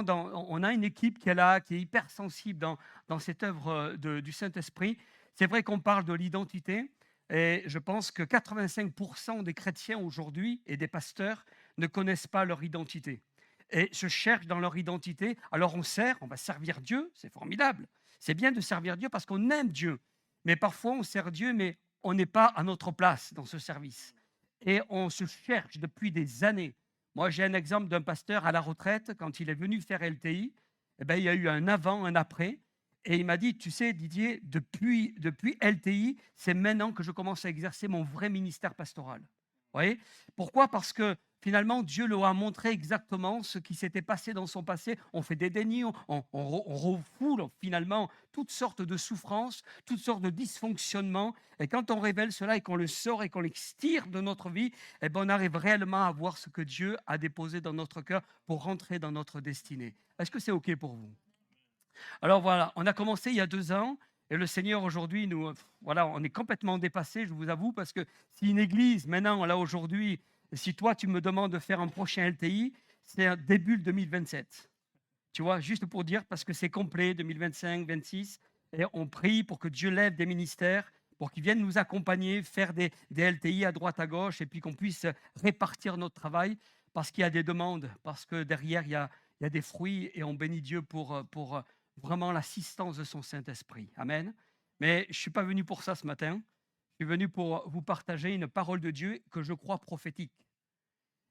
on a une équipe qui est là, qui est hyper sensible dans cette œuvre du Saint-Esprit. C'est vrai qu'on parle de l'identité et je pense que 85% des chrétiens aujourd'hui et des pasteurs ne connaissent pas leur identité et se cherchent dans leur identité. Alors on va servir Dieu, c'est formidable. C'est bien de servir Dieu parce qu'on aime Dieu. Mais parfois on sert Dieu, mais on n'est pas à notre place dans ce service. Et on se cherche depuis des années. Moi, j'ai un exemple d'un pasteur à la retraite, quand il est venu faire LTI, eh ben, il y a eu un avant, un après. Et il m'a dit, tu sais, Didier, depuis LTI, c'est maintenant que je commence à exercer mon vrai ministère pastoral. Vous voyez? Pourquoi? Parce que finalement, Dieu leur a montré exactement ce qui s'était passé dans son passé. On fait des dénis, on refoule finalement toutes sortes de souffrances, toutes sortes de dysfonctionnements. Et quand on révèle cela et qu'on le sort et qu'on l'extire de notre vie, eh ben, on arrive réellement à voir ce que Dieu a déposé dans notre cœur pour rentrer dans notre destinée. Est-ce que c'est OK pour vous? Alors voilà, on a commencé il y a 2 ans et le Seigneur aujourd'hui nous, voilà, on est complètement dépassé, je vous avoue, parce que si une église maintenant, là aujourd'hui, si toi tu me demandes de faire un prochain LTI, c'est un début 2027. Tu vois? Juste pour dire parce que c'est complet 2025-26 et on prie pour que Dieu lève des ministères, pour qu'ils viennent nous accompagner, faire des LTI à droite à gauche et puis qu'on puisse répartir notre travail parce qu'il y a des demandes, parce que derrière il y a des fruits et on bénit Dieu pour vraiment l'assistance de son Saint-Esprit. Amen. Mais je ne suis pas venu pour ça ce matin. Je suis venu pour vous partager une parole de Dieu que je crois prophétique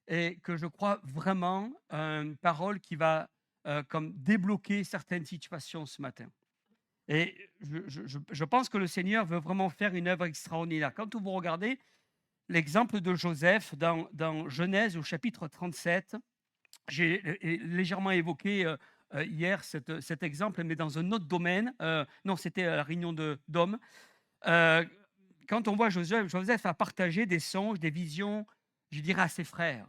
et que je crois vraiment une parole qui va comme débloquer certaines situations ce matin. Et je pense que le Seigneur veut vraiment faire une œuvre extraordinaire. Quand vous regardez l'exemple de Joseph dans Genèse au chapitre 37, j'ai légèrement évoqué hier cet exemple, mais dans un autre domaine. Non, c'était à la réunion d'hommes. Euh, Quand on voit Joseph a partagé des songes, des visions, je dirais à ses frères.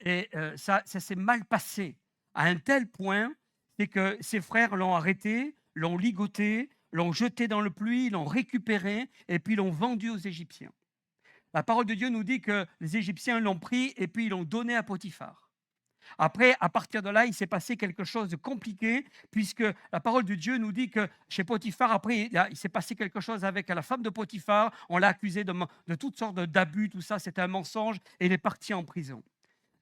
Et ça s'est mal passé à un tel point, c'est que ses frères l'ont arrêté, l'ont ligoté, l'ont jeté dans le puits, l'ont récupéré et puis l'ont vendu aux Égyptiens. La parole de Dieu nous dit que les Égyptiens l'ont pris et puis ils l'ont donné à Potiphar. Après, à partir de là, il s'est passé quelque chose de compliqué, puisque la parole de Dieu nous dit que chez Potiphar, après, il s'est passé quelque chose avec la femme de Potiphar. On l'a accusé de toutes sortes d'abus, tout ça, c'était un mensonge, et il est parti en prison.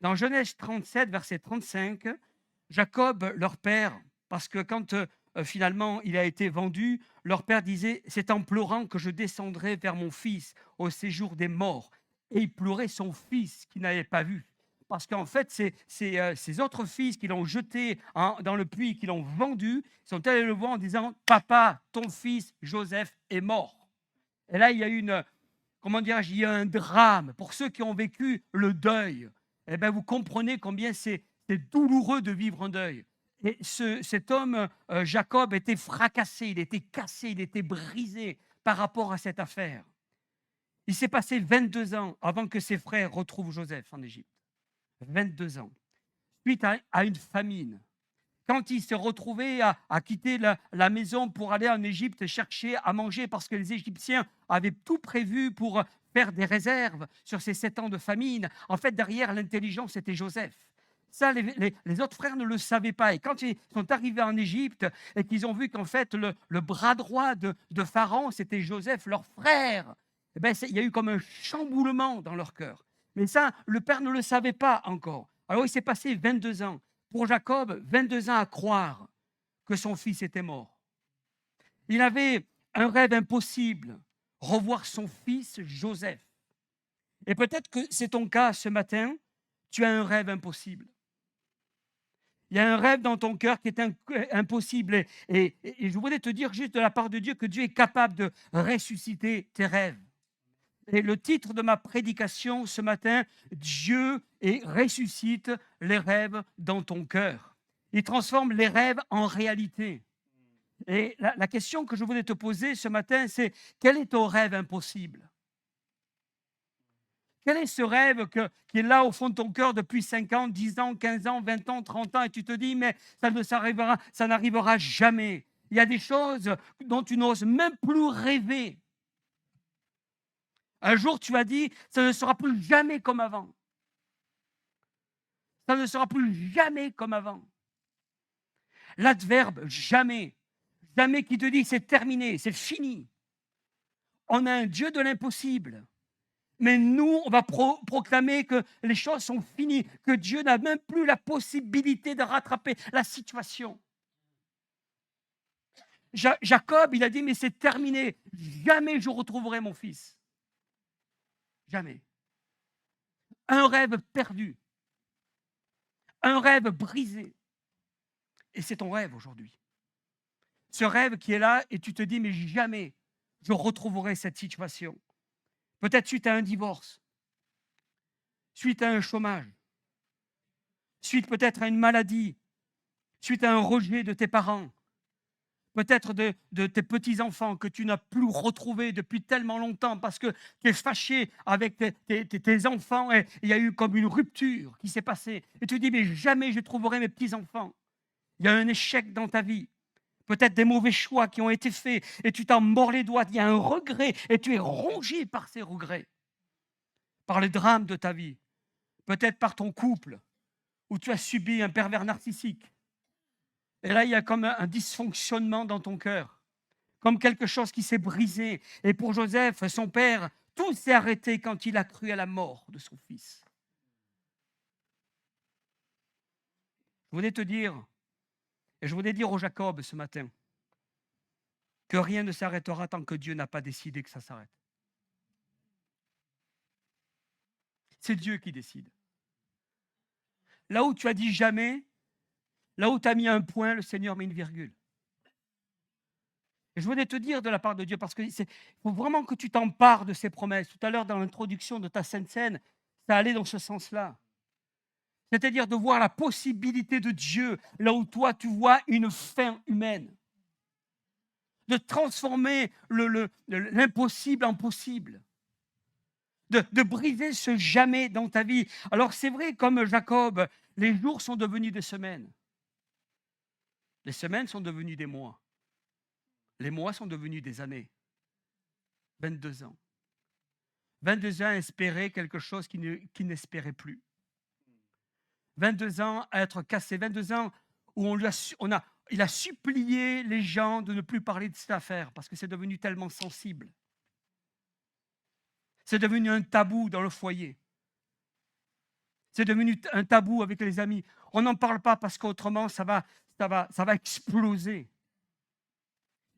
Dans Genèse 37, verset 35, Jacob, leur père, parce que quand finalement il a été vendu, leur père disait, c'est en pleurant que je descendrai vers mon fils au séjour des morts. Et il pleurait son fils qu'il n'avait pas vu. Parce qu'en fait, ces autres fils qui l'ont jeté dans le puits, qui l'ont vendu, sont allés le voir en disant, papa, ton fils Joseph est mort. Et là, il y a comment dirais-je, il y a un drame. Pour ceux qui ont vécu le deuil, eh bien, vous comprenez combien c'est douloureux de vivre un deuil. Et cet homme, Jacob, était fracassé, il était cassé, il était brisé par rapport à cette affaire. Il s'est passé 22 ans avant que ses frères retrouvent Joseph en Égypte. 22 ans. Suite à une famine. Quand il s'est retrouvé à quitter la maison pour aller en Égypte chercher à manger parce que les Égyptiens avaient tout prévu pour faire des réserves sur ces 7 ans de famine, en fait, derrière l'intelligence, c'était Joseph. Ça, les autres frères ne le savaient pas. Et quand ils sont arrivés en Égypte et qu'ils ont vu qu'en fait, le bras droit de Pharaon, c'était Joseph, leur frère, eh ben, il y a eu comme un chamboulement dans leur cœur. Mais ça, le père ne le savait pas encore. Alors, il s'est passé 22 ans. Pour Jacob, 22 ans à croire que son fils était mort. Il avait un rêve impossible, revoir son fils Joseph. Et peut-être que c'est ton cas ce matin, tu as un rêve impossible. Il y a un rêve dans ton cœur qui est impossible. Et je voulais te dire juste de la part de Dieu que Dieu est capable de ressusciter tes rêves. Et le titre de ma prédication ce matin, Dieu ressuscite les rêves dans ton cœur. Il transforme les rêves en réalité. Et la question que je voulais te poser ce matin, c'est quel est ton rêve impossible? Quel est ce rêve qui est là au fond de ton cœur depuis 5 ans, 10 ans, 15 ans, 20 ans, 30 ans et tu te dis, mais ça n'arrivera jamais. Il y a des choses dont tu n'oses même plus rêver. Un jour, tu as dit, ça ne sera plus jamais comme avant. Ça ne sera plus jamais comme avant. L'adverbe, jamais. Jamais qui te dit c'est terminé, c'est fini. On a un Dieu de l'impossible. Mais nous, on va proclamer que les choses sont finies, que Dieu n'a même plus la possibilité de rattraper la situation. Jacob, il a dit, mais c'est terminé. Jamais je retrouverai mon fils. Jamais. Un rêve perdu. Un rêve brisé. Et c'est ton rêve aujourd'hui. Ce rêve qui est là et tu te dis, mais jamais je retrouverai cette situation. Peut-être suite à un divorce, suite à un chômage, suite peut-être à une maladie, suite à un rejet de tes parents, peut-être de tes petits-enfants que tu n'as plus retrouvés depuis tellement longtemps parce que tu es fâché avec tes enfants et il y a eu comme une rupture qui s'est passée. Et tu dis, mais jamais je trouverai mes petits-enfants. Il y a un échec dans ta vie. Peut-être des mauvais choix qui ont été faits et tu t'en mords les doigts. Il y a un regret et tu es rongé par ces regrets, par le drame de ta vie. Peut-être par ton couple où tu as subi un pervers narcissique. Et là, il y a comme un dysfonctionnement dans ton cœur, comme quelque chose qui s'est brisé. Et pour Joseph, son père, tout s'est arrêté quand il a cru à la mort de son fils. Je voulais te dire, et je voulais dire au Jacob ce matin, que rien ne s'arrêtera tant que Dieu n'a pas décidé que ça s'arrête. C'est Dieu qui décide. Là où tu as dit jamais, là où tu as mis un point, le Seigneur met une virgule. Et je voulais te dire de la part de Dieu, parce qu'il faut vraiment que tu t'empares de ses promesses. Tout à l'heure, dans l'introduction de ta Sainte Seine, ça allait dans ce sens-là. C'est-à-dire de voir la possibilité de Dieu là où toi, tu vois une fin humaine. De transformer l'impossible en possible. De briser ce jamais dans ta vie. Alors c'est vrai, comme Jacob, les jours sont devenus des semaines. Les semaines sont devenues des mois. Les mois sont devenus des années. 22 ans. 22 ans à espérer quelque chose qu'il n'espérait plus. 22 ans à être cassé. 22 ans où il a supplié les gens de ne plus parler de cette affaire parce que c'est devenu tellement sensible. C'est devenu un tabou dans le foyer. C'est devenu un tabou avec les amis. On n'en parle pas parce qu'autrement, ça va exploser.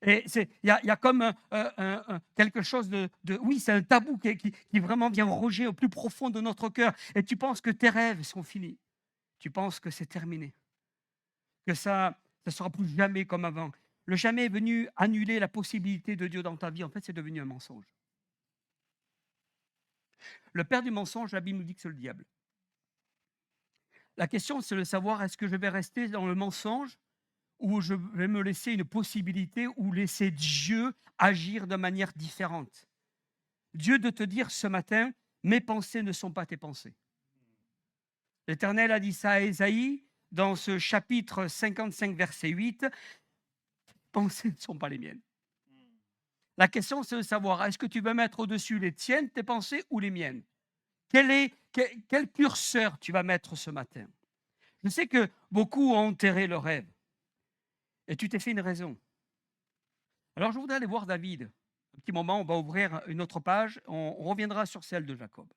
Et il y a comme quelque chose oui, c'est un tabou qui vraiment vient roger au plus profond de notre cœur. Et tu penses que tes rêves sont finis. Tu penses que c'est terminé. Que ça ne sera plus jamais comme avant. Le jamais est venu annuler la possibilité de Dieu dans ta vie. En fait, c'est devenu un mensonge. Le père du mensonge, la Bible nous dit que c'est le diable. La question, c'est de savoir, est-ce que je vais rester dans le mensonge ou je vais me laisser une possibilité ou laisser Dieu agir de manière différente. Dieu de te dire ce matin, mes pensées ne sont pas tes pensées. L'Éternel a dit ça à Ésaïe dans ce chapitre 55, verset 8. Pensées ne sont pas les miennes. La question, c'est de savoir, est-ce que tu veux mettre au-dessus les tiennes, tes pensées, ou les miennes? Quel curseur tu vas mettre ce matin? Je sais que beaucoup ont enterré le rêve. Et tu t'es fait une raison. Alors, je voudrais aller voir David. Un petit moment, on va ouvrir une autre page. On reviendra sur celle de Jacob.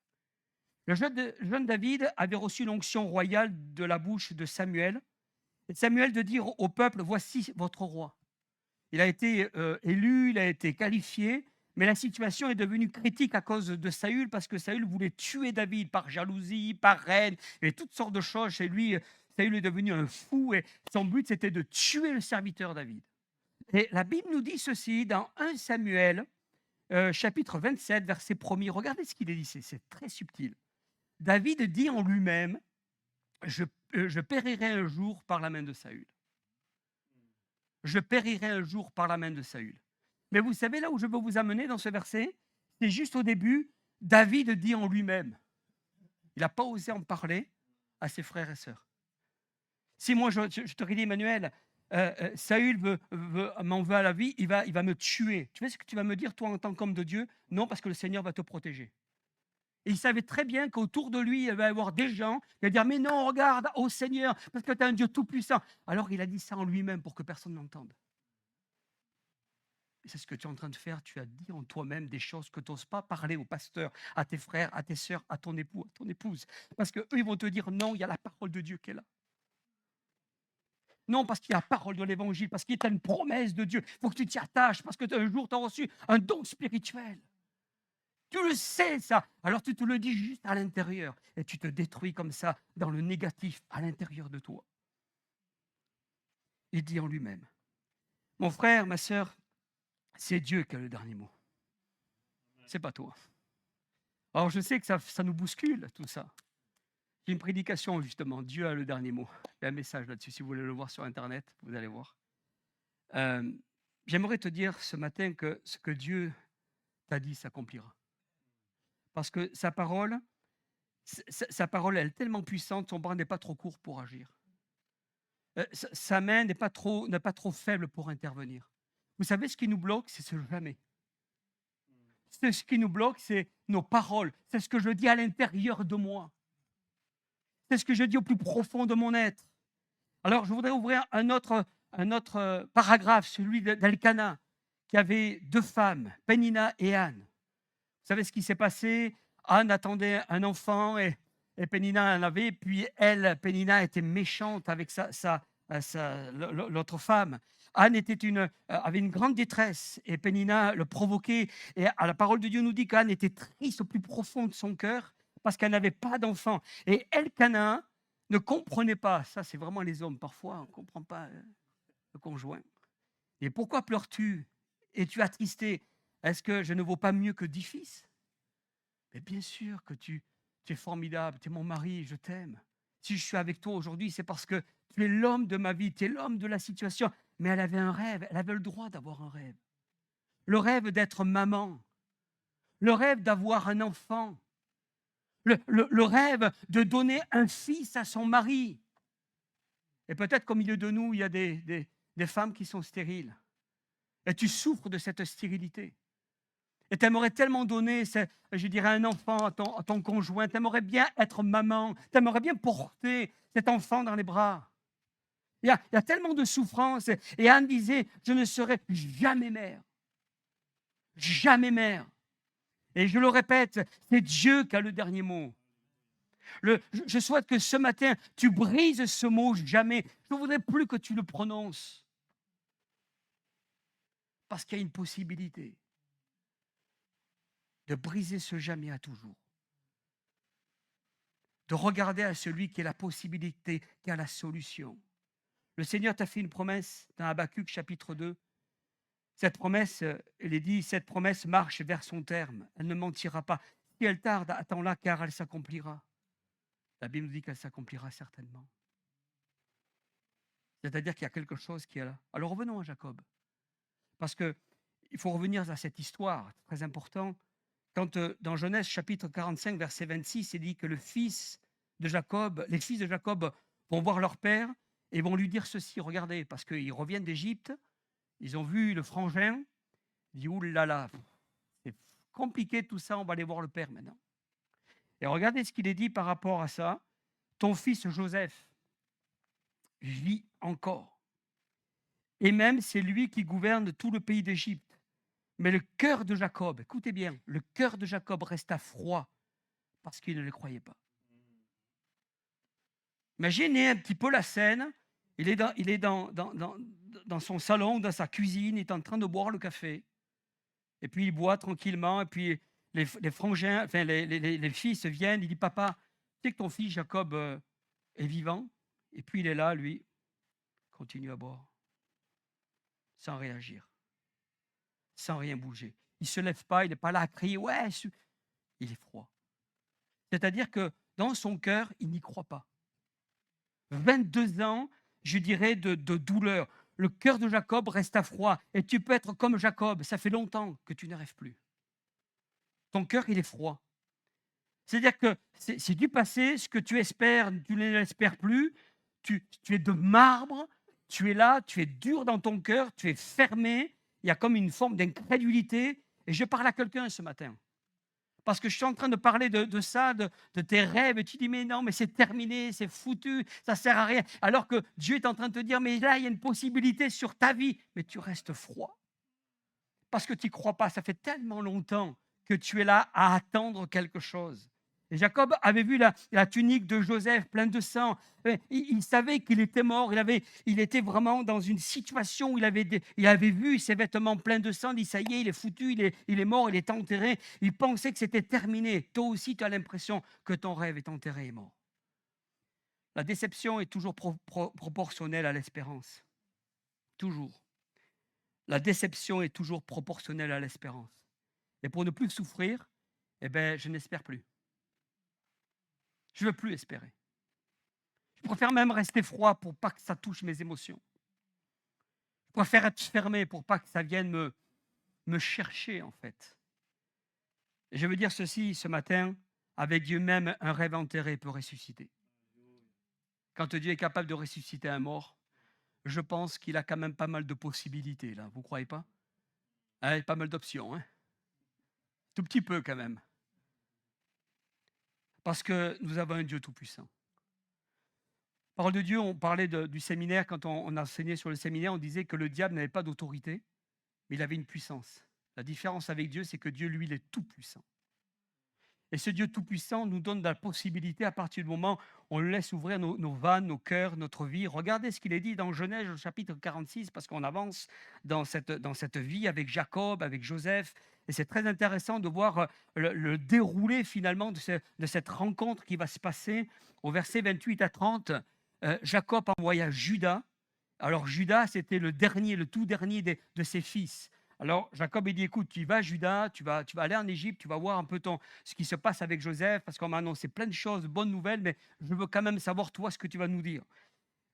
Le jeune David avait reçu l'onction royale de la bouche de Samuel. Et Samuel de dire au peuple, voici votre roi. Il a été élu, il a été qualifié, mais la situation est devenue critique à cause de Saül, parce que Saül voulait tuer David par jalousie, par haine, et toutes sortes de choses. Chez lui, Saül est devenu un fou, et son but, c'était de tuer le serviteur David. Et la Bible nous dit ceci dans 1 Samuel, chapitre 27, verset 1er. Regardez ce qu'il est dit, c'est très subtil. David dit en lui-même, je périrai un jour par la main de Saül. Je périrai un jour par la main de Saül. Mais vous savez là où je veux vous amener dans ce verset? C'est juste au début, David dit en lui-même. Il n'a pas osé en parler à ses frères et sœurs. Si moi je te dit, Emmanuel, Saül m'en veut à la vie, il va me tuer. Tu sais ce que tu vas me dire, toi, en tant qu'homme de Dieu? Non, parce que le Seigneur va te protéger. Et il savait très bien qu'autour de lui, il va y avoir des gens qui vont dire: «Mais non, regarde, ô Seigneur, parce que tu es un Dieu tout-puissant». Alors il a dit ça en lui-même pour que personne n'entende. Et c'est ce que tu es en train de faire. Tu as dit en toi-même des choses que tu n'oses pas parler au pasteur, à tes frères, à tes sœurs, à ton époux, à ton épouse. Parce qu'eux, ils vont te dire: «Non, il y a la parole de Dieu qui est là. Non, parce qu'il y a la parole de l'évangile, parce qu'il y a une promesse de Dieu. Il faut que tu t'y attaches, parce que un jour, tu as reçu un don spirituel. Tu le sais, ça. Alors tu te le dis juste à l'intérieur. Et tu te détruis comme ça, dans le négatif, à l'intérieur de toi. Il dit en lui-même: mon frère, ma sœur, c'est Dieu qui a le dernier mot. C'est pas toi. Alors je sais que ça nous bouscule, tout ça. J'ai une prédication, justement. Dieu a le dernier mot. Il y a un message là-dessus. Si vous voulez le voir sur Internet, vous allez voir. Euh, J'aimerais te dire ce matin que ce que Dieu t'a dit s'accomplira. Parce que sa parole, elle est tellement puissante, son bras n'est pas trop court pour agir. Sa main n'est pas trop faible pour intervenir. Vous savez, ce qui nous bloque, c'est ce jamais. Ce qui nous bloque, c'est nos paroles. C'est ce que je dis à l'intérieur de moi. C'est ce que je dis au plus profond de mon être. Alors, je voudrais ouvrir un autre paragraphe, celui d'Elkana, qui avait deux femmes, Pénina et Anne. Vous savez ce qui s'est passé? Anne attendait un enfant et Pénina en avait. Puis elle, Pénina, était méchante avec l'autre femme. Anne avait une grande détresse et Pénina le provoquait. Et la parole de Dieu nous dit qu'Anne était triste au plus profond de son cœur parce qu'elle n'avait pas d'enfant. Et Elkana ne comprenait pas. Ça, c'est vraiment les hommes. Parfois, on ne comprend pas le conjoint. Et pourquoi pleures-tu? Es-tu attristé? Est-ce que je ne vaux pas mieux que 10 fils? Mais bien sûr que tu es formidable, tu es mon mari, je t'aime. Si je suis avec toi aujourd'hui, c'est parce que tu es l'homme de ma vie, tu es l'homme de la situation. Mais elle avait un rêve, elle avait le droit d'avoir un rêve. Le rêve d'être maman, le rêve d'avoir un enfant, le rêve de donner un fils à son mari. Et peut-être qu'au milieu de nous, il y a des femmes qui sont stériles. Et tu souffres de cette stérilité. Et tu aimerais tellement donner, je dirais, un enfant à ton conjoint. Tu aimerais bien être maman. Tu aimerais bien porter cet enfant dans les bras. Il y a tellement de souffrance. Et Anne disait, je ne serai jamais mère. Jamais mère. Et je le répète, c'est Dieu qui a le dernier mot. Je souhaite que ce matin, tu brises ce mot jamais. Je ne voudrais plus que tu le prononces. Parce qu'il y a une possibilité de briser ce jamais à toujours. De regarder à celui qui a la possibilité, qui a la solution. Le Seigneur t'a fait une promesse dans Habakkuk chapitre 2. Cette promesse, il est dit, cette promesse marche vers son terme. Elle ne mentira pas. Si elle tarde, attends-la car elle s'accomplira. La Bible nous dit qu'elle s'accomplira certainement. C'est-à-dire qu'il y a quelque chose qui est là. Alors revenons à Jacob. Parce qu'il faut revenir à cette histoire, très important. Quand dans Genèse chapitre 45, verset 26, il dit que les fils de Jacob vont voir leur père et vont lui dire ceci, regardez, parce qu'ils reviennent d'Égypte, ils ont vu le frangin, ils disent, ouh là là, c'est compliqué tout ça, on va aller voir le père maintenant. Et regardez ce qu'il est dit par rapport à ça. Ton fils Joseph vit encore. Et même c'est lui qui gouverne tout le pays d'Égypte. Mais le cœur de Jacob, écoutez bien, le cœur de Jacob resta froid parce qu'il ne le croyait pas. Imaginez un petit peu la scène. Il est dans son salon, dans sa cuisine, il est en train de boire le café. Et puis il boit tranquillement. Et puis les frangins, enfin les fils viennent. Il dit, papa, tu sais que ton fils Jacob est vivant? Et puis il est là, lui, continue à boire, sans réagir, sans rien bouger. Il ne se lève pas, il n'est pas là à crier, ouais, il est froid. C'est-à-dire que dans son cœur, il n'y croit pas. 22 ans, je dirais, de douleur. Le cœur de Jacob reste à froid. Et tu peux être comme Jacob. Ça fait longtemps que tu ne rêves plus. Ton cœur, il est froid. C'est-à-dire que c'est du passé. Ce que tu espères, tu ne l'espères plus. Tu es de marbre. Tu es là. Tu es dur dans ton cœur. Tu es fermé. Il y a comme une forme d'incrédulité. Et je parle à quelqu'un ce matin. parce que je suis en train de parler de ça, de tes rêves, et tu dis, mais non, mais c'est terminé, c'est foutu, ça sert à rien. Alors que Dieu est en train de te dire, mais là, il y a une possibilité sur ta vie, mais tu restes froid. Parce que tu n'y crois pas, ça fait tellement longtemps que tu es là à attendre quelque chose. Et Jacob avait vu la tunique de Joseph pleine de sang. Il savait qu'il était mort. Il était vraiment dans une situation où il avait vu ses vêtements pleins de sang. Il dit, ça y est, il est foutu, il est mort, il est enterré. Il pensait que c'était terminé. Toi aussi, tu as l'impression que ton rêve est enterré et mort. La déception est toujours proportionnelle à l'espérance. Toujours. La déception est toujours proportionnelle à l'espérance. Et pour ne plus souffrir, eh ben, je n'espère plus. Je ne veux plus espérer. Je préfère même rester froid pour pas que ça touche mes émotions. Je préfère être fermé pour pas que ça vienne me chercher, en fait. Et je veux dire ceci ce matin, avec Dieu même, un rêve enterré peut ressusciter. Quand Dieu est capable de ressusciter un mort, je pense qu'il a quand même pas mal de possibilités, là. Vous ne croyez pas? Pas mal d'options, hein? Tout petit peu quand même. Parce que nous avons un Dieu tout-puissant. Parole de Dieu, on parlait du séminaire, quand on enseignait sur le séminaire, on disait que le diable n'avait pas d'autorité, mais il avait une puissance. La différence avec Dieu, c'est que Dieu, lui, il est tout-puissant. Et ce Dieu tout-puissant nous donne la possibilité, à partir du moment où on le laisse ouvrir nos vannes, nos cœurs, notre vie. Regardez ce qu'il est dit dans Genèse, au chapitre 46, parce qu'on avance dans cette vie avec Jacob, avec Joseph. Et c'est très intéressant de voir le déroulé finalement de cette rencontre qui va se passer. Au verset 28 à 30, Jacob envoya Judas. Alors Judas, c'était le tout dernier de ses fils. Alors Jacob il dit, écoute, tu y vas Judas, tu vas aller en Égypte, tu vas voir un peu ce qui se passe avec Joseph, parce qu'on m'a annoncé plein de choses, bonnes nouvelles, mais je veux quand même savoir toi ce que tu vas nous dire.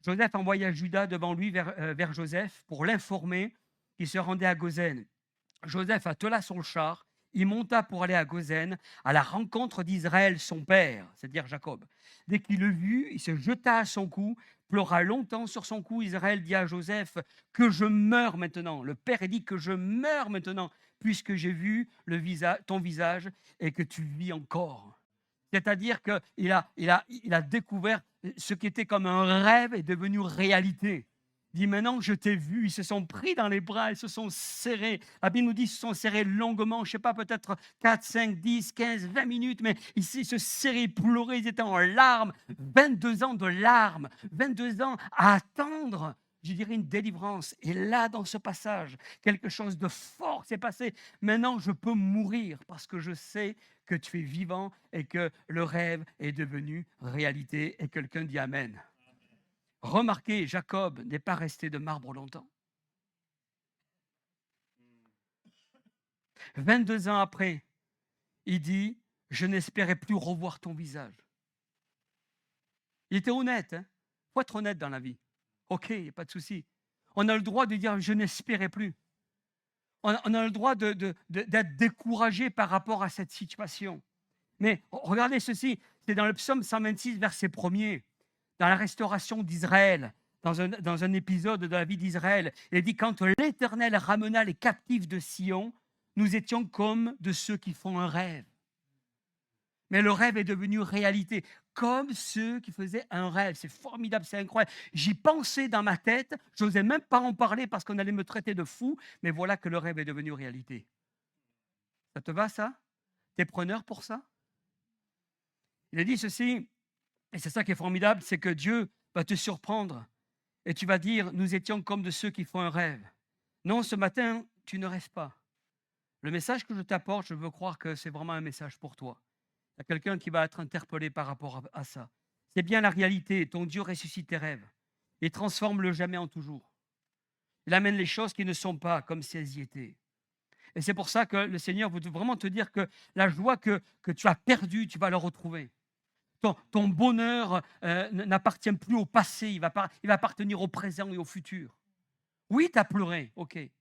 Joseph envoya Judas devant lui vers Joseph pour l'informer qu'il se rendait à Goshen. Joseph attela son char, il monta pour aller à Goshen, à la rencontre d'Israël, son père, c'est-à-dire Jacob. Dès qu'il le vit, il se jeta à son cou, pleura longtemps sur son cou. Israël dit à Joseph, que je meurs maintenant. Le père dit que je meurs maintenant, puisque j'ai vu ton visage et que tu vis encore. C'est-à-dire qu'il a découvert ce qui était comme un rêve est devenu réalité. Il dit, maintenant je t'ai vu, ils se sont pris dans les bras, ils se sont serrés. La Bible nous dit qu'ils se sont serrés longuement, je ne sais pas, peut-être 4, 5, 10, 15, 20 minutes, mais ils se serraient, ils pleuraient, ils étaient en larmes. 22 ans de larmes, 22 ans à attendre, je dirais, une délivrance. Et là, dans ce passage, quelque chose de fort s'est passé. Maintenant, je peux mourir parce que je sais que tu es vivant et que le rêve est devenu réalité. Et quelqu'un dit Amen. Remarquez, Jacob n'est pas resté de marbre longtemps. 22 ans après, il dit, je n'espérais plus revoir ton visage. Il était honnête. Il faut être honnête dans la vie. Ok, il n'y a pas de souci. On a le droit de dire, je n'espérais plus. On a le droit d'être découragé par rapport à cette situation. Mais regardez ceci, c'est dans le psaume 126, verset 1er, dans la restauration d'Israël, dans un épisode de la vie d'Israël. Il dit, quand l'Éternel ramena les captifs de Sion, nous étions comme de ceux qui font un rêve. Mais le rêve est devenu réalité, comme ceux qui faisaient un rêve. C'est formidable, c'est incroyable. J'y pensais dans ma tête, je n'osais même pas en parler parce qu'on allait me traiter de fou, mais voilà que le rêve est devenu réalité. Ça te va, ça? T'es preneur pour ça? Il a dit ceci, et c'est ça qui est formidable, c'est que Dieu va te surprendre et tu vas dire, nous étions comme de ceux qui font un rêve. Non, ce matin, tu ne rêves pas. Le message que je t'apporte, je veux croire que c'est vraiment un message pour toi. Il y a quelqu'un qui va être interpellé par rapport à ça. C'est bien la réalité. Ton Dieu ressuscite tes rêves et transforme le jamais en toujours. Il amène les choses qui ne sont pas comme si elles y étaient. Et c'est pour ça que le Seigneur veut vraiment te dire que la joie que tu as perdue, tu vas la retrouver. Ton bonheur n'appartient plus au passé, il va appartenir au présent et au futur. Oui, tu as pleuré, ok. Et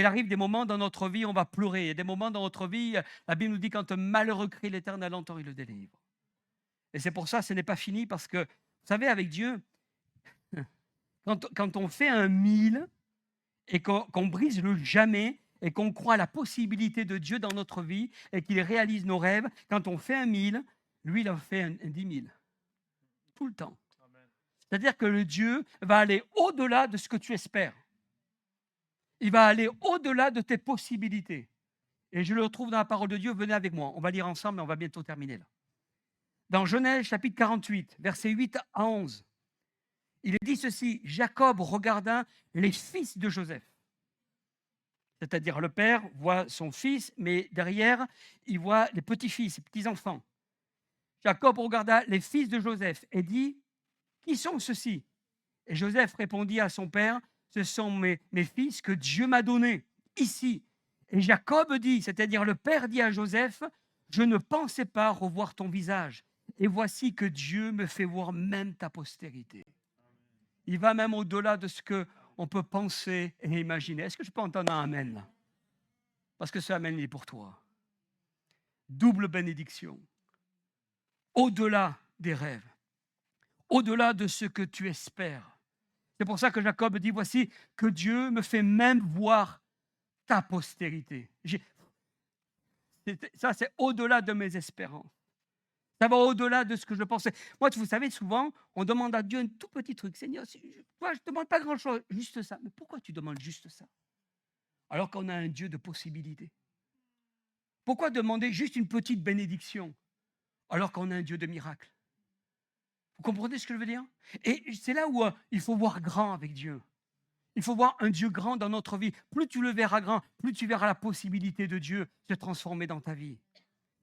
il arrive des moments dans notre vie, on va pleurer. Il y a des moments dans notre vie, la Bible nous dit, quand un malheureux crie, l'Éternel entend, il le délivre. Et c'est pour ça, ce n'est pas fini, parce que, vous savez, avec Dieu, quand on fait un 1000 et qu'on brise le jamais, et qu'on croit à la possibilité de Dieu dans notre vie et qu'il réalise nos rêves, quand on fait un 1000, lui, il en fait un 10 000. Tout le temps. C'est-à-dire que le Dieu va aller au-delà de ce que tu espères. Il va aller au-delà de tes possibilités. Et je le retrouve dans la parole de Dieu. Venez avec moi. On va lire ensemble et on va bientôt terminer là. Dans Genèse chapitre 48, versets 8 à 11, il est dit ceci: Jacob regarda les fils de Joseph. C'est-à-dire le père voit son fils, mais derrière, il voit les petits-fils, les petits-enfants. Jacob regarda les fils de Joseph et dit: Qui sont ceux-ci? Et Joseph répondit à son père: Ce sont mes fils que Dieu m'a donnés ici. Et Jacob dit, c'est-à-dire le père dit à Joseph: Je ne pensais pas revoir ton visage. Et voici que Dieu me fait voir même ta postérité. Il va même au-delà de ce qu'on peut penser et imaginer. Est-ce que je peux entendre un amen là? Parce que ce amen, il est pour toi. Double bénédiction. Au-delà des rêves. Au-delà de ce que tu espères. C'est pour ça que Jacob dit, voici que Dieu me fait même voir ta postérité. Ça, c'est au-delà de mes espérances. Ça va au-delà de ce que je pensais. Moi, vous savez, souvent, on demande à Dieu un tout petit truc. Seigneur, toi, je ne demande pas grand-chose, juste ça. Mais pourquoi tu demandes juste ça? Alors qu'on a un Dieu de possibilités. Pourquoi demander juste une petite bénédiction alors qu'on a un Dieu de miracles? Vous comprenez ce que je veux dire? Et c'est là où il faut voir grand avec Dieu. Il faut voir un Dieu grand dans notre vie. Plus tu le verras grand, plus tu verras la possibilité de Dieu se transformer dans ta vie.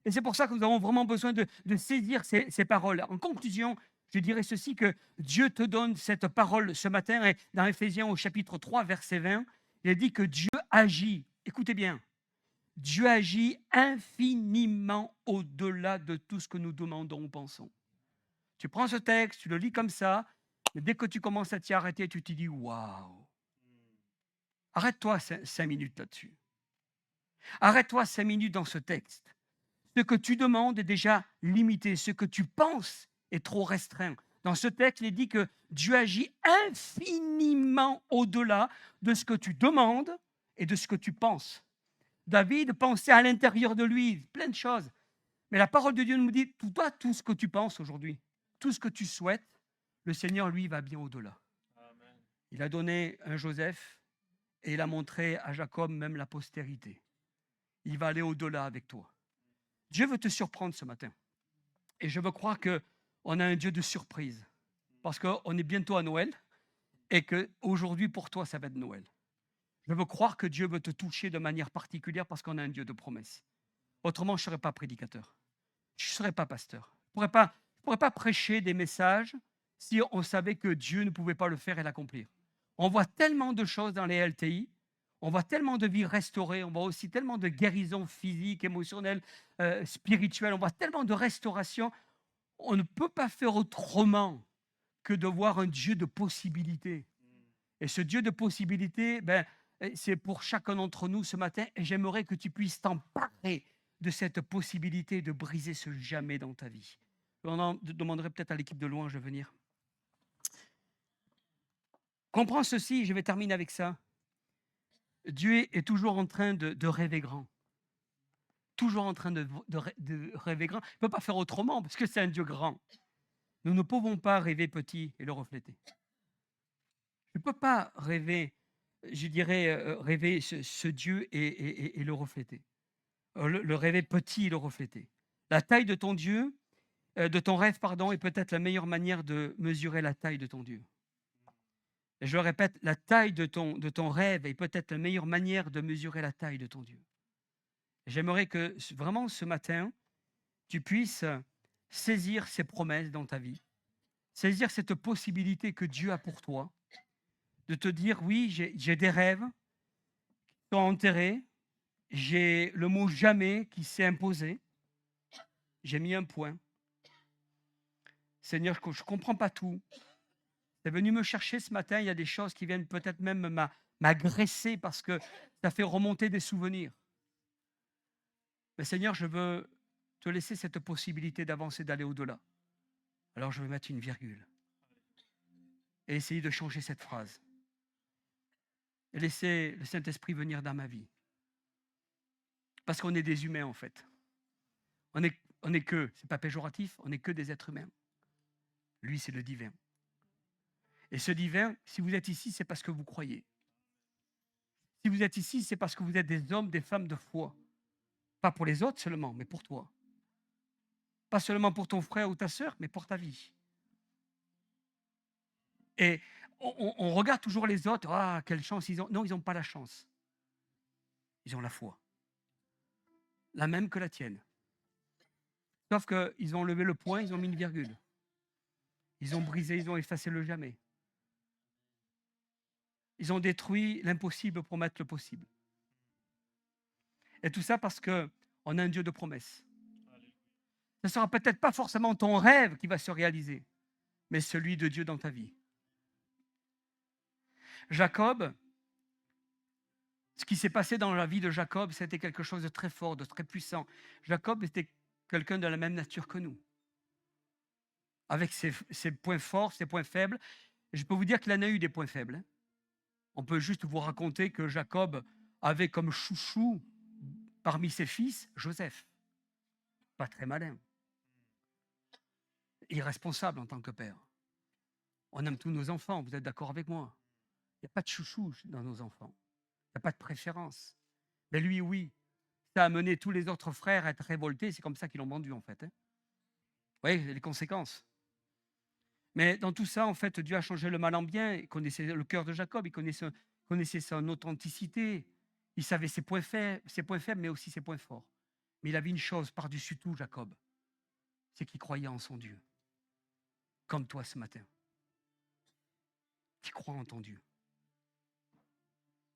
Et c'est pour ça que nous avons vraiment besoin de saisir ces paroles. En conclusion, je dirais ceci, que Dieu te donne cette parole ce matin. Et dans Éphésiens au chapitre 3, verset 20, il est dit que Dieu agit. Écoutez bien. Dieu agit infiniment au-delà de tout ce que nous demandons ou pensons. Tu prends ce texte, tu le lis comme ça, mais dès que tu commences à t'y arrêter, tu te dis waouh. Arrête-toi 5 minutes là-dessus. Arrête-toi 5 minutes dans ce texte. Ce que tu demandes est déjà limité. Ce que tu penses est trop restreint. Dans ce texte, il est dit que Dieu agit infiniment au-delà de ce que tu demandes et de ce que tu penses. David pensait à l'intérieur de lui plein de choses. Mais la parole de Dieu nous dit, toi, tout ce que tu penses aujourd'hui, tout ce que tu souhaites, le Seigneur, lui, va bien au-delà. Amen. Il a donné un Joseph et il a montré à Jacob même la postérité. Il va aller au-delà avec toi. Dieu veut te surprendre ce matin. Et je veux croire qu'on a un Dieu de surprise. Parce qu'on est bientôt à Noël et qu'aujourd'hui, pour toi, ça va être Noël. Je veux croire que Dieu veut te toucher de manière particulière parce qu'on a un Dieu de promesses. Autrement, je ne serais pas prédicateur. Je ne serais pas pasteur. Je ne pourrais pas prêcher des messages si on savait que Dieu ne pouvait pas le faire et l'accomplir. On voit tellement de choses dans les LTI, on voit tellement de vies restaurées, on voit aussi tellement de guérisons physiques, émotionnelles, spirituelles, on voit tellement de restauration. On ne peut pas faire autrement que de voir un Dieu de possibilités. Et ce Dieu de possibilités, c'est pour chacun d'entre nous ce matin, et j'aimerais que tu puisses t'emparer de cette possibilité de briser ce jamais dans ta vie. On demanderait peut-être à l'équipe de louange de venir. Comprends ceci, je vais terminer avec ça. Dieu est toujours en train de rêver grand. Toujours en train de rêver grand. Il ne peut pas faire autrement parce que c'est un Dieu grand. Nous ne pouvons pas rêver petit et le refléter. Je ne peux pas rêver, je dirais, rêver ce Dieu et le refléter. Le rêver petit et le refléter. La taille de ton Dieu, de ton rêve, pardon, est peut-être la meilleure manière de mesurer la taille de ton Dieu. Et je le répète, la taille de ton rêve est peut-être la meilleure manière de mesurer la taille de ton Dieu. J'aimerais que vraiment ce matin, tu puisses saisir ces promesses dans ta vie, saisir cette possibilité que Dieu a pour toi, de te dire, oui, j'ai des rêves qui sont enterrés, j'ai le mot jamais qui s'est imposé, j'ai mis un point. Seigneur, je ne comprends pas tout. Tu es venu me chercher ce matin, il y a des choses qui viennent peut-être même m'agresser parce que ça fait remonter des souvenirs. Mais Seigneur, je veux te laisser cette possibilité d'avancer, d'aller au-delà. Alors je vais mettre une virgule et essayer de changer cette phrase. Et laisser le Saint-Esprit venir dans ma vie. Parce qu'on est des humains, en fait. On est que, c'est pas péjoratif, on n'est que des êtres humains. Lui, c'est le divin. Et ce divin, si vous êtes ici, c'est parce que vous croyez. Si vous êtes ici, c'est parce que vous êtes des hommes, des femmes de foi. Pas pour les autres seulement, mais pour toi. Pas seulement pour ton frère ou ta sœur, mais pour ta vie. Et on regarde toujours les autres. Ah, quelle chance ils ont. Non, ils n'ont pas la chance. Ils ont la foi. La même que la tienne. Sauf qu'ils ont levé le point, ils ont mis une virgule. Ils ont brisé, ils ont effacé le jamais. Ils ont détruit l'impossible pour mettre le possible. Et tout ça parce qu'on a un Dieu de promesses. Ce ne sera peut-être pas forcément ton rêve qui va se réaliser, mais celui de Dieu dans ta vie. Jacob, ce qui s'est passé dans la vie de Jacob, c'était quelque chose de très fort, de très puissant. Jacob était quelqu'un de la même nature que nous, avec ses points forts, ses points faibles. Et je peux vous dire qu'il en a eu des points faibles. On peut juste vous raconter que Jacob avait comme chouchou parmi ses fils Joseph. Pas très malin. Irresponsable en tant que père. On aime tous nos enfants, vous êtes d'accord avec moi? Il n'y a pas de chouchou dans nos enfants. Il n'y a pas de préférence. Mais lui, oui. Ça a amené tous les autres frères à être révoltés. C'est comme ça qu'ils l'ont vendu, en fait. Vous voyez les conséquences. Mais dans tout ça, en fait, Dieu a changé le mal en bien. Il connaissait le cœur de Jacob. Il connaissait son authenticité. Il savait ses points faibles, mais aussi ses points forts. Mais il avait une chose par-dessus tout, Jacob. C'est qu'il croyait en son Dieu. Comme toi ce matin. Qui croit en ton Dieu.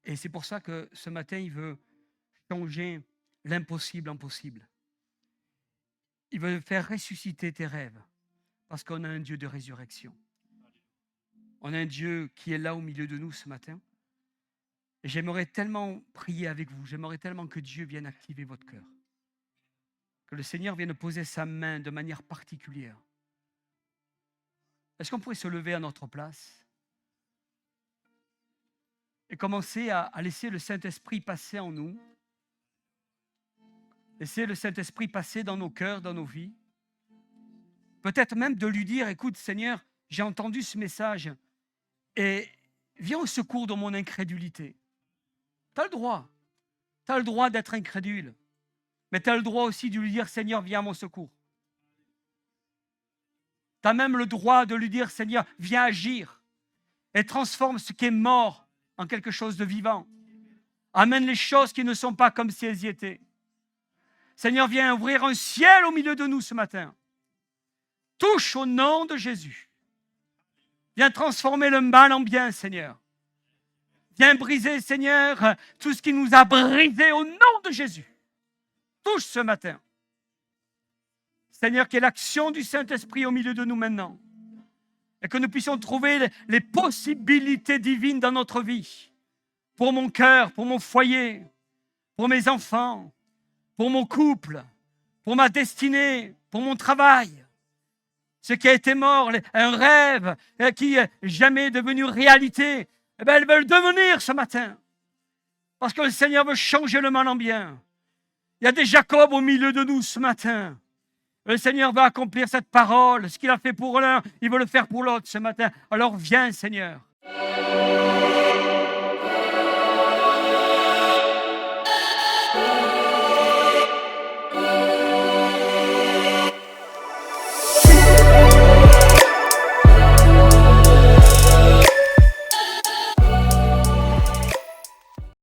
Et c'est pour ça que ce matin, il veut changer l'impossible en possible. Il veut faire ressusciter tes rêves. Parce qu'on a un Dieu de résurrection. On a un Dieu qui est là au milieu de nous ce matin. Et j'aimerais tellement prier avec vous. J'aimerais tellement que Dieu vienne activer votre cœur. Que le Seigneur vienne poser sa main de manière particulière. Est-ce qu'on pourrait se lever à notre place et commencer à laisser le Saint-Esprit passer en nous? Laisser le Saint-Esprit passer dans nos cœurs, dans nos vies. Peut-être même de lui dire, écoute Seigneur, j'ai entendu ce message et viens au secours de mon incrédulité. Tu as le droit. Tu as le droit d'être incrédule. Mais tu as le droit aussi de lui dire, Seigneur, viens à mon secours. Tu as même le droit de lui dire, Seigneur, viens agir et transforme ce qui est mort en quelque chose de vivant. Amène les choses qui ne sont pas comme si elles y étaient. Seigneur, viens ouvrir un ciel au milieu de nous ce matin. Touche au nom de Jésus. Viens transformer le mal en bien, Seigneur. Viens briser, Seigneur, tout ce qui nous a brisé au nom de Jésus. Touche ce matin. Seigneur, qu'il y ait l'action du Saint-Esprit au milieu de nous maintenant. Et que nous puissions trouver les possibilités divines dans notre vie. Pour mon cœur, pour mon foyer, pour mes enfants, pour mon couple, pour ma destinée, pour mon travail. Ce qui a été mort, un rêve qui n'est jamais devenu réalité, eh bien, elles veulent devenir ce matin. Parce que le Seigneur veut changer le mal en bien. Il y a des Jacob au milieu de nous ce matin. Le Seigneur va accomplir cette parole. Ce qu'il a fait pour l'un, il veut le faire pour l'autre ce matin. Alors viens, Seigneur.